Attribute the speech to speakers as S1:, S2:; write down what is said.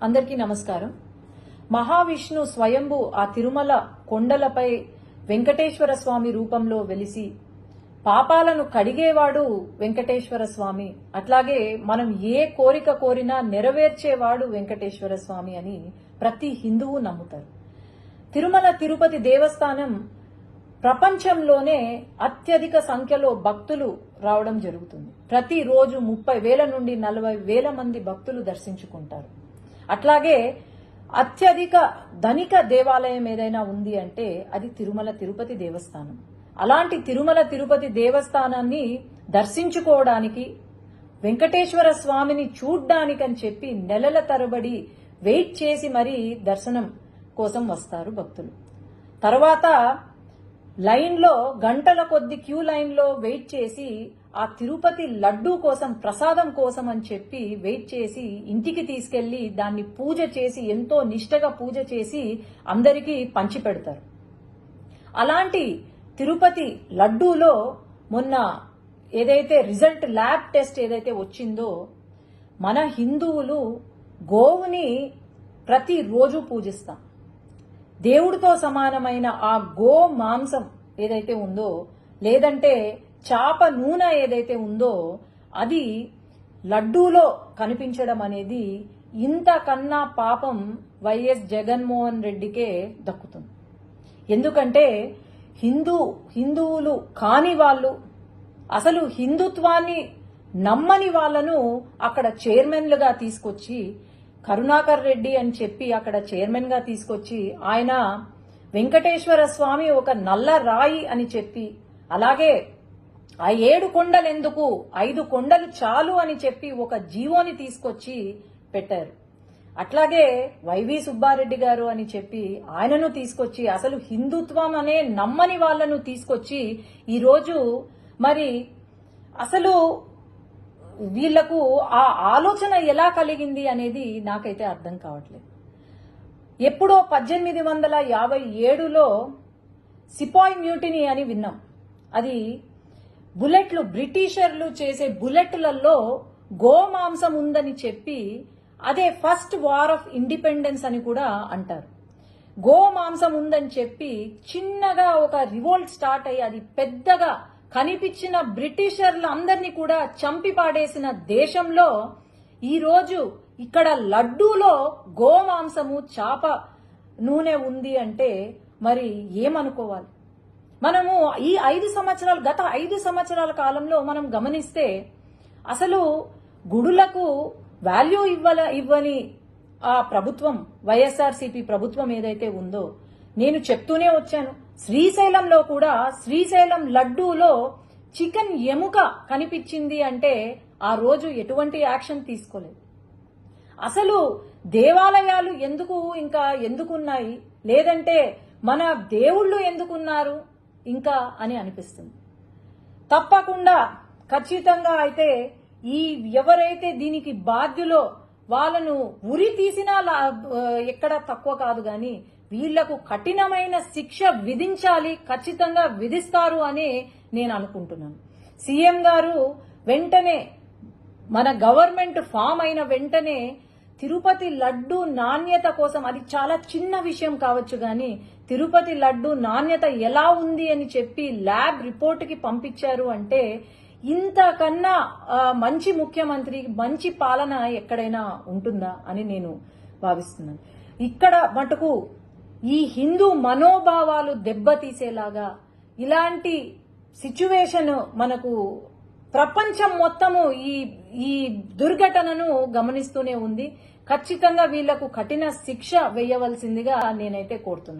S1: అందరికీ నమస్కారం. మహావిష్ణు స్వయంభు ఆ తిరుమల కొండలపై వెంకటేశ్వర స్వామి రూపంలో వెలిసి పాపాలను కడిగేవాడు వెంకటేశ్వర స్వామి, అట్లాగే మనం ఏ కోరిక కోరినా నెరవేర్చేవాడు వెంకటేశ్వర స్వామి అని ప్రతి హిందువు నమ్ముతారు. తిరుమల తిరుపతి దేవస్థానం ప్రపంచంలోనే అత్యధిక సంఖ్యలో భక్తులు రావడం జరుగుతుంది. ప్రతిరోజు 30,000 నుండి 40,000 మంది భక్తులు దర్శించుకుంటారు. అట్లాగే అత్యధిక ధనిక దేవాలయం ఏదైనా ఉంది అంటే అది తిరుమల తిరుపతి దేవస్థానం. అలాంటి తిరుమల తిరుపతి దేవస్థానాన్ని దర్శించుకోవడానికి, వెంకటేశ్వర స్వామిని చూడ్డానికని చెప్పి నెలల తరబడి వెయిట్ చేసి మరీ దర్శనం కోసం వస్తారు భక్తులు. తర్వాత లైన్లో గంటల కొద్ది క్యూ లైన్లో వెయిట్ చేసి ఆ తిరుపతి లడ్డూ కోసం, ప్రసాదం కోసం అని చెప్పి వెయిట్ చేసి ఇంటికి తీసుకెళ్లి దాన్ని పూజ చేసి, ఎంతో నిష్టగా పూజ చేసి అందరికీ పంచిపెడతారు. అలాంటి తిరుపతి లడ్డూలో మొన్న ఏదైతే రిజల్ట్ ల్యాబ్ టెస్ట్ ఏదైతే వచ్చిందో, మన హిందువులు గోవుని ప్రతిరోజు పూజిస్తాం. దేవుడితో సమానమైన ఆ గో మాంసం ఏదైతే ఉందో, లేదంటే చాప నూనె ఏదైతే ఉందో, అది లడ్డూలో కనిపించడం అనేది ఇంతకన్నా పాపం వైఎస్ జగన్మోహన్ రెడ్డికే దక్కుతుంది. ఎందుకంటే హిందువులు కాని వాళ్ళు, అసలు హిందుత్వాన్ని నమ్మని వాళ్లను అక్కడ చైర్మన్లుగా తీసుకొచ్చి, కరుణాకర్ రెడ్డి అని చెప్పి అక్కడ చైర్మన్ గా తీసుకొచ్చి, ఆయన వెంకటేశ్వర స్వామి ఒక నల్ల రాయి అని చెప్పి, అలాగే ఆ 7 కొండలు ఎందుకు, 5 కొండలు చాలు అని చెప్పి ఒక జీవోని తీసుకొచ్చి పెట్టారు. అట్లాగే వైవి సుబ్బారెడ్డి గారు అని చెప్పి ఆయనను తీసుకొచ్చి, అసలు హిందుత్వం అనే నమ్మని వాళ్లను తీసుకొచ్చి ఈరోజు మరి అసలు వీళ్లకు ఆ ఆలోచన ఎలా కలిగింది అనేది నాకైతే అర్థం కావట్లేదు. ఎప్పుడో 1857లో సిపాయి మ్యూటినీ అని విన్నాం. అది బుల్లెట్లు, బ్రిటిషర్లు చేసే బుల్లెట్లలో గోమాంసం ఉందని చెప్పి అదే ఫస్ట్ వార్ ఆఫ్ ఇండిపెండెన్స్ అని కూడా అంటారు. గోమాంసం ఉందని చెప్పి చిన్నగా ఒక రివోల్ట్ స్టార్ట్ అయ్యి అది పెద్దగా కనిపించిన బ్రిటిషర్లు అందరినీ కూడా చంపి పాడేసిన దేశంలో ఈరోజు ఇక్కడ లడ్డూలో గోమాంసము, చాప నూనె ఉంది అంటే మరి ఏమనుకోవాలి? మనము ఈ 5 సంవత్సరాలు, గత 5 సంవత్సరాల కాలంలో మనం గమనిస్తే అసలు గుడులకు వాల్యూ ఇవ్వని ఆ ప్రభుత్వం, వైఎస్ఆర్సీపీ ప్రభుత్వం ఏదైతే ఉందో, నేను చెప్తూనే వచ్చాను. శ్రీశైలంలో కూడా శ్రీశైలం లడ్డూలో చికెన్ ఎముక కనిపించింది అంటే ఆ రోజు ఎటువంటి యాక్షన్ తీసుకోలేదు. అసలు దేవాలయాలు ఎందుకున్నాయి, లేదంటే మన దేవుళ్ళు ఎందుకున్నారు ఇంకా అని అనిపిస్తుంది. తప్పకుండా ఖచ్చితంగా అయితే ఎవరైతే దీనికి బాధ్యులో వాళ్ళను ఉరి తీసినా ఎక్కడ తక్కువ కాదు, గాని వీళ్లకు కఠినమైన శిక్ష విధించాలి, ఖచ్చితంగా విధిస్తారు అని నేను అనుకుంటున్నాను. సీఎం గారు వెంటనే, మన గవర్నమెంట్ ఫామ్ అయిన వెంటనే తిరుపతి లడ్డు నాణ్యత కోసం, అది చాలా చిన్న విషయం కావచ్చు గాని తిరుపతి లడ్డు నాణ్యత ఎలా ఉంది అని చెప్పి ల్యాబ్ రిపోర్ట్ కి పంపించారు అంటే ఇంతకన్నా మంచి ముఖ్యమంత్రి, మంచి పాలన ఎక్కడైనా ఉంటుందా అని నేను భావిస్తున్నాను. ఇక్కడ మటుకు ఈ హిందూ మనోభావాలు దెబ్బతీసేలాగా ఇలాంటి సిచ్యువేషన్ మనకు ప్రపంచం మొత్తము ఈ దుర్ఘటనను గమనిస్తూనే ఉంది. ఖచ్చితంగా వీళ్లకు కఠిన శిక్ష వేయవలసిందిగా నేనైతే కోరుతున్నాను.